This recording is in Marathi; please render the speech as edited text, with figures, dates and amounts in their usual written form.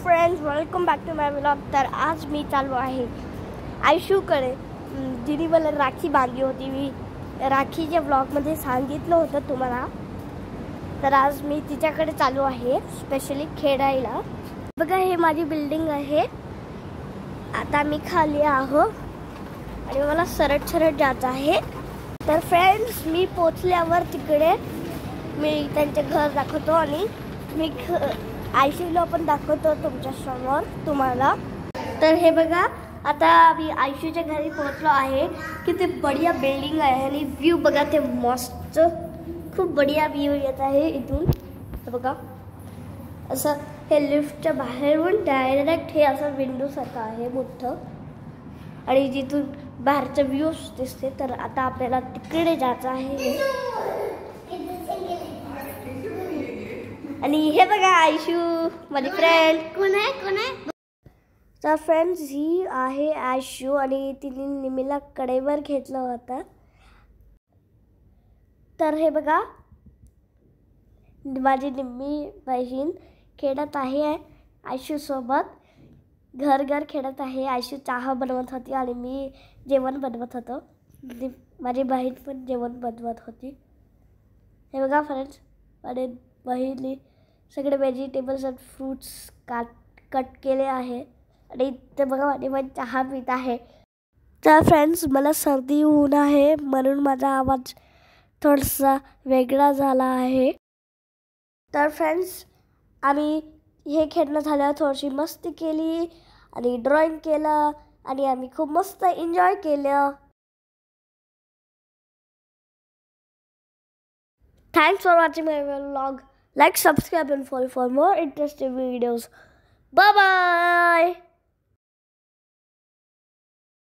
Friends, welcome back to my vlog. तर आज मी चालू आहे आयशूकडे। जिने मला राखी बांधली होती, मी राखीच्या व्लॉगमध्ये सांगितलं होतं तुम्हाला। तर आज मी तिच्याकडे चालू आहे स्पेशली खेळायला। बघा, हे माझी बिल्डिंग आहे। आता मी खाली आहो आणि मला सरळ सरळ जायचं आहे। तर फ्रेंड्स, मी पोचल्यावर तिकडे मी त्यांचे घर दाखवतो आणि मी आयशूला पण दाखवतो तुमच्या समोर तुम्हाला। तर हे बघा, आता मी आयशूच्या घरी पोहोचलो आहे। किती बढिया बिल्डिंग आहे आणि व्ह्यू बघा, ते मस्त खूप बढिया व्ह्यू येत आहे इथून। बघा, असं हे लिफ्टच्या बाहेरून डायरेक्ट हे असं विंडो सारखं आहे मोठं आणि जिथून बाहेरचा व्ह्यू दिसते। तर आता आपल्याला तिकडे जायचं आहे आणि हे बघा आयशू माझी फ्रेंड। कोण आहे? तर फ्रेंड्स, ही आहे आयशू आणि तिने निमीला कडेवर घेतलं होतं। तर हे बघा, माझी निम्मी बहीण खेळत आहे आयशू सोबत, घर घर खेळत आहे। आयशू चहा बनवत होती आणि मी जेवण बनवत होतो। माझी बहीण पण जेवण बनवत होती। हे बघा फ्रेंड्स, आणि बहिणी सगळे व्हेजिटेबल्स आणि फ्रूट्स कट केले आहे आणि ते बघा माझी बहीण चहा पित आहे। तर फ्रेंड्स, मला सर्दी होऊन आहे म्हणून माझा आवाज थोडासा वेगळा झाला आहे। तर फ्रेंड्स, आम्ही हे खेळणं झालं, थोडीशी मस्ती केली आणि ड्रॉइंग केलं आणि आम्ही खूप मस्त एन्जॉय केलं। Thanks for watching my vlog. Like, subscribe and follow for more interesting videos. Bye bye.